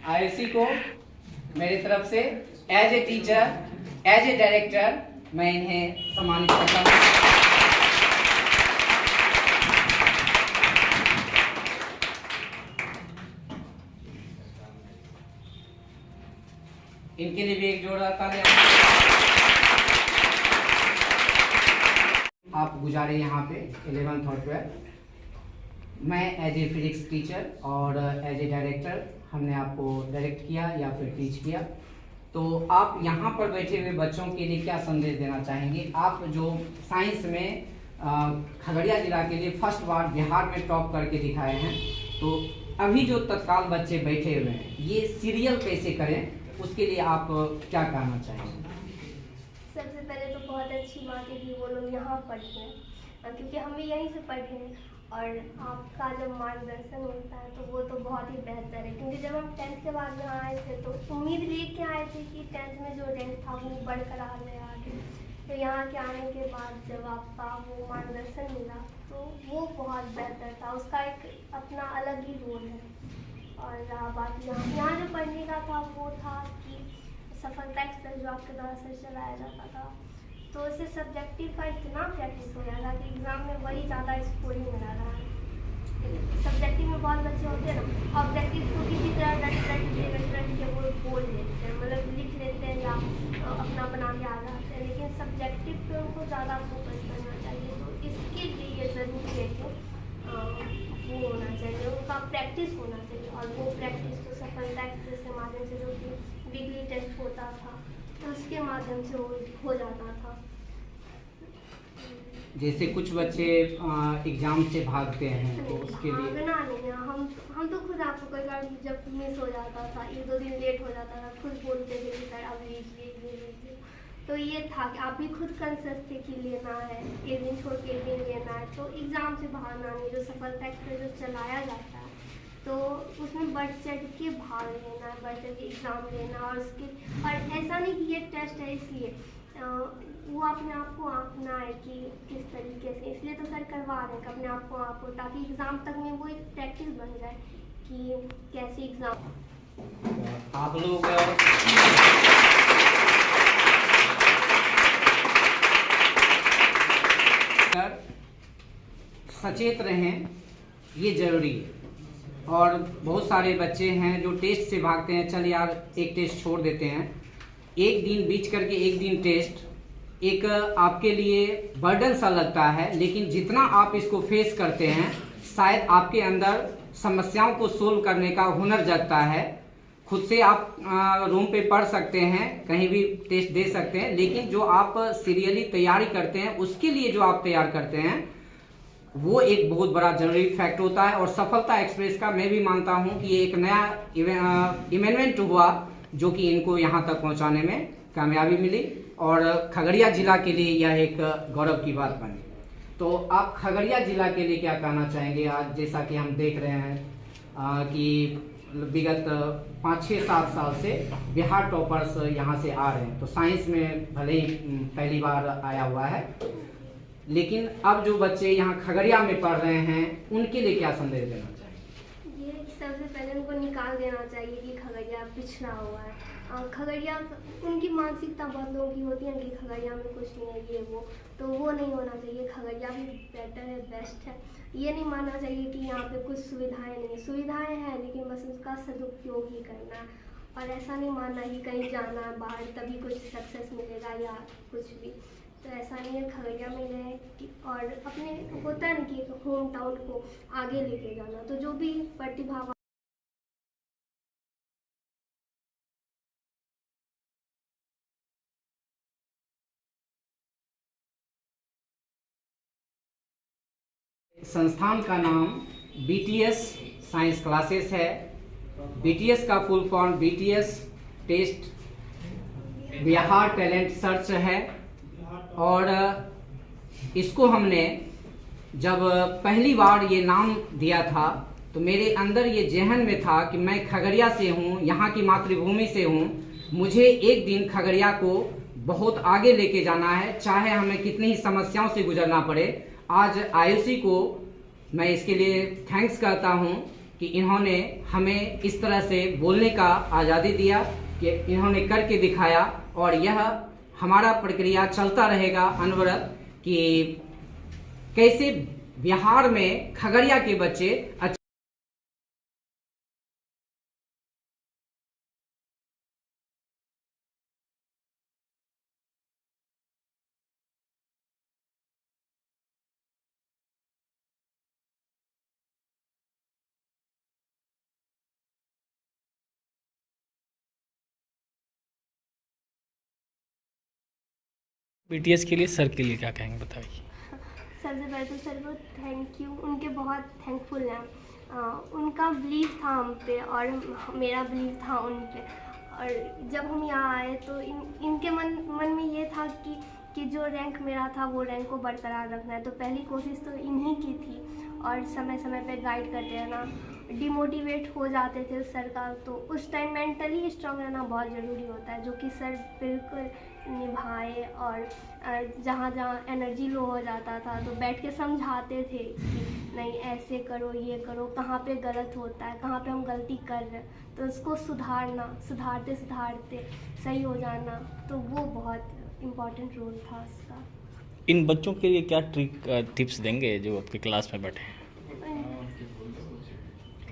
आयुषी को मेरी तरफ से as a teacher, as a director मैं इन्हें सम्मानित करता हूँ। इनके लिए भी एक जोरदार तालियां। आप गुजारे यहाँ पे 11th और 12th। मैं एज ए फिजिक्स टीचर और एज ए डायरेक्टर हमने आपको डायरेक्ट किया या फिर टीच किया। तो आप यहाँ पर बैठे हुए बच्चों के लिए क्या संदेश देना चाहेंगे? आप जो साइंस में खगड़िया जिला के लिए फर्स्ट बार बिहार में टॉप करके दिखाए हैं, तो अभी जो तत्काल बच्चे बैठे हुए हैं ये सीरियल कैसे करें, उसके लिए आप क्या कहना चाहेंगे? सबसे पहले तो बहुत अच्छी बात है कि वो लोग यहाँ पढ़े हैं, क्योंकि हम भी यहीं से पढ़े हैं और आपका जब मार्गदर्शन होता है तो वो तो बहुत ही बेहतर है। क्योंकि जब हम 10th के बाद यहाँ आए थे तो उम्मीद लेके आए थे कि 10th में जो रैंक था वो बढ़कर आ जाए आगे। तो यहाँ के आने के बाद जब आपका वो मार्गदर्शन मिला तो वो बहुत बेहतर था, उसका एक अपना अलग ही रोल है। और बात यहाँ जो पढ़ने का था वो था कि सफलता एक्सप्रेस जो आपके द्वारा से चलाया जाता था, तो उससे सब्जेक्टिव का इतना प्रैक्टिस हो रहा था कि एग्ज़ाम में वही ज़्यादा स्कोरिंग मिला रहा है। सब्जेक्टिव में बहुत बच्चे होते हैं ना, ऑब्जेक्टिव को किसी तरह रट के वो बोल लेते हैं, मतलब लिख लेते हैं या अपना बना के आ जाते हैं, लेकिन सब्जेक्टिव पे उनको ज़्यादा फोकस करना चाहिए। तो इसके लिए ये ज़रूरी है कि वो होना चाहिए, उनका प्रैक्टिस होना चाहिए। और वो प्रैक्टिस तो सफलता एक्सप्रेस के माध्यम से, जो कि वीकली टेस्ट होता था, तो उसके माध्यम से हो जाता था। जैसे कुछ बच्चे एग्जाम से भागते हैं तो उसके लिए भागना नहीं है, हम तो खुद आपको कई बार जब मिस हो जाता था, 1-2 दिन लेट हो जाता था, खुद बोलते थे कि सर अब लीजिए। तो ये था कि आप भी खुद कॉन्शियस थे कि लेना है, एक दिन छोड़ के एक दिन लेना है। तो एग्ज़ाम से भागना नहीं, जो सफलता एक्सप्रेस जो चलाया जाता है तो उसमें बढ़ चढ़ के भाग लेना है, बढ़ चढ़ के एग्ज़ाम लेना। और ऐसा नहीं कि ये टेस्ट है इसलिए वो अपने आप को आंकना है कि किस तरीके से, इसलिए तो सर करवा रहे हैं कि अपने आप को आंको, ताकि एग्ज़ाम तक में वो एक प्रैक्टिस बन जाए कि कैसे एग्ज़ाम। आप लोग सचेत रहें, ये ज़रूरी है। और बहुत सारे बच्चे हैं जो टेस्ट से भागते हैं, चल यार एक टेस्ट छोड़ देते हैं, एक दिन बीच करके एक दिन टेस्ट एक आपके लिए बर्डन सा लगता है। लेकिन जितना आप इसको फेस करते हैं, शायद आपके अंदर समस्याओं को सोल्व करने का हुनर जगता है। खुद से आप रूम पे पढ़ सकते हैं, कहीं भी टेस्ट दे सकते हैं, लेकिन जो आप सीरियली तैयारी करते हैं, उसके लिए जो आप तैयार करते हैं, वो एक बहुत बड़ा जरूरी फैक्ट होता है। और सफलता एक्सप्रेस का मैं भी मानता हूँ कि ये एक नया इवेंट हुआ जो कि इनको यहाँ तक पहुँचाने में कामयाबी मिली और खगड़िया जिला के लिए यह एक गौरव की बात बनी। तो आप खगड़िया जिला के लिए क्या कहना चाहेंगे? आज जैसा कि हम देख रहे हैं कि विगत 5-6-7 साल से बिहार टॉपर्स यहाँ से आ रहे हैं, तो साइंस में भले ही पहली बार आया हुआ है, लेकिन अब जो बच्चे यहाँ खगड़िया में पढ़ रहे हैं उनके लिए क्या संदेश देना चाहिए? ये सबसे पहले उनको निकाल देना चाहिए कि खगड़िया पिछड़ा हुआ है। खगड़िया, उनकी मानसिकता बहुत लोगों की होती है कि खगड़िया में कुछ नहीं है, ये वो, तो वो नहीं होना चाहिए। खगड़िया भी बेटर है, बेस्ट है। ये नहीं मानना चाहिए कि यहाँ पे कुछ सुविधाएं नहीं, सुविधाएं हैं लेकिन बस उसका सदुपयोग ही करना है। और ऐसा नहीं मानना कि कहीं जाना है बाहर तभी कुछ सक्सेस मिलेगा या कुछ भी, तो ऐसा नहीं है। खगड़िया में रहे और अपने होता है ना कि होम टाउन को आगे लेके जाना, तो जो भी प्रतिभा संस्थान का नाम BTS साइंस क्लासेस है। BTS का full form BTS test Bihar talent search है। और इसको हमने जब पहली बार ये नाम दिया था तो मेरे अंदर ये जहन में था कि मैं खगड़िया से हूँ, यहाँ की मातृभूमि से हूँ, मुझे एक दिन खगड़िया को बहुत आगे लेके जाना है, चाहे हमें कितनी ही समस्याओं से गुजरना पड़े। आज आयुषी को मैं इसके लिए थैंक्स करता हूँ कि इन्होंने हमें इस तरह से बोलने का आज़ादी दिया कि इन्होंने करके दिखाया, और यह हमारा प्रक्रिया चलता रहेगा अनवरत कि कैसे बिहार में खगड़िया के बच्चे बीटीएस के लिए सर के लिए क्या कहेंगे बताइए। सबसे पहले तो सर को थैंक यू, उनके बहुत थैंकफुल हैं। उनका बिलीव था हम पे और मेरा बिलीव था उन पे। और जब हम यहाँ आए तो इनके मन में ये था कि जो रैंक मेरा था वो रैंक को बरकरार रखना है। तो पहली कोशिश तो इन्हीं की थी, और समय समय पे गाइड करते रहना। डिमोटिवेट हो जाते थे सर का, तो उस टाइम मेंटली स्ट्रांग रहना बहुत ज़रूरी होता है, जो कि सर बिल्कुल निभाए। और जहाँ जहाँ एनर्जी लो हो जाता था तो बैठ के समझाते थे कि नहीं ऐसे करो, ये करो, कहाँ पे गलत होता है, कहाँ पे हम गलती कर रहे हैं, तो उसको सुधारना, सुधारते सुधारते सही हो जाना। तो वो बहुत इम्पोर्टेंट रोल था उसका। इन बच्चों के लिए क्या टिप्स देंगे जो आपके क्लास में बैठे हैं?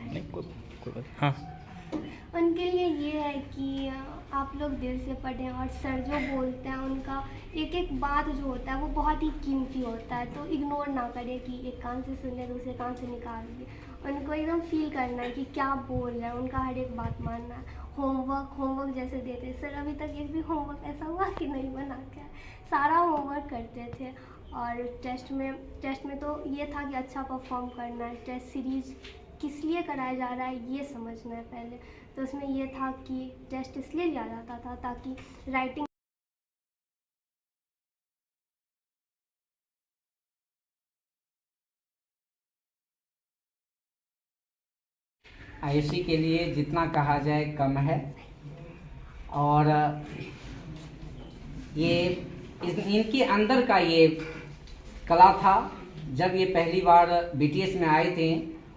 नहीं कोई बात। हाँ, उनके लिए ये है कि आप लोग दिल से पढ़ें, और सर जो बोलते हैं उनका एक एक बात जो होता है वो बहुत ही कीमती होता है। तो इग्नोर ना करें कि एक कान से सुन ले दूसरे कान से निकाल ले। उनको एकदम फील करना है कि क्या बोल रहे हैं, उनका हर एक बात मानना है। होमवर्क जैसे देते हैं सर, अभी तक एक भी होमवर्क ऐसा हुआ कि नहीं बना के, सारा होमवर्क करते थे। और टेस्ट में तो ये था कि अच्छा परफॉर्म करना है। टेस्ट सीरीज किस लिए कराया जा रहा है ये समझना है पहले। तो उसमें ये था कि टेस्ट इसलिए लिया जाता था ताकि राइटिंग आयुषी के लिए जितना कहा जाए कम है। और ये इनके अंदर का ये कला था। जब ये पहली बार बीटीएस में आए थे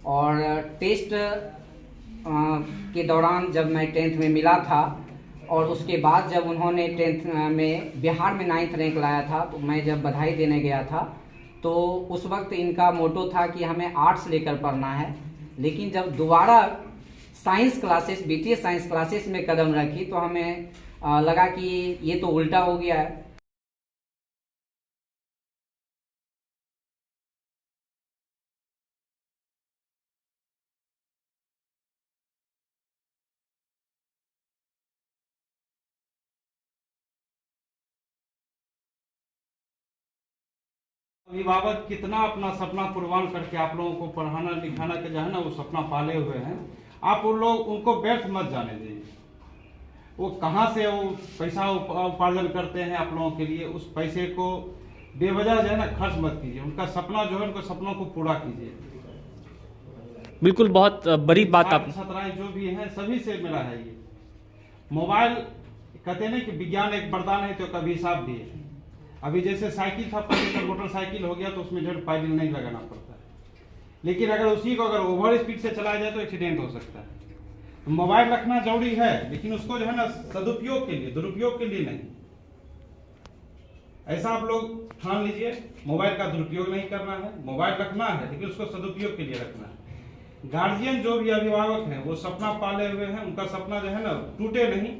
और टेस्ट के दौरान जब मैं 10th में मिला था, और उसके बाद जब उन्होंने 10th में बिहार में 9th रैंक लाया था, तो मैं जब बधाई देने गया था तो उस वक्त इनका मोटो था कि हमें आर्ट्स लेकर पढ़ना है। लेकिन जब दोबारा science classes, BTS science classes में कदम रखी तो हमें लगा कि ये तो उल्टा हो गया है। अभिभावक कितना अपना सपना कुर्बान करके आप लोगों को पढ़ाना लिखाना के जो है ना वो सपना पाले हुए हैं, आप उन लोग उनको व्यर्थ मत जाने दीजिए। वो कहाँ से वो पैसा उपार्जन करते हैं आप लोगों के लिए, उस पैसे को बेवजह जो है ना खर्च मत कीजिए। उनका सपना जो है, उनको सपनों को पूरा कीजिए। बिल्कुल, बहुत बड़ी बात आप छात्राएं जो भी हैं सभी से मिला है ये मोबाइल। कहते नहीं कि विज्ञान एक वरदान है तो कभी हिसाब भी है। अभी जैसे साइकिल था, पहले तो मोटरसाइकिल हो गया तो उसमें जो पैडल नहीं लगाना पड़ता है, लेकिन अगर उसी को अगर ओवर स्पीड से चलाया जाए तो एक्सीडेंट हो सकता है। तो मोबाइल रखना जरूरी है, लेकिन उसको जो है ना सदुपयोग के लिए, दुरुपयोग के लिए नहीं। ऐसा आप लोग ठान लीजिए, मोबाइल का दुरुपयोग नहीं करना है, मोबाइल रखना है लेकिन उसको सदुपयोग के लिए रखना है। गार्जियन जो भी अभिभावक हैं वो सपना पाले हुए हैं, उनका सपना जो है ना टूटे नहीं।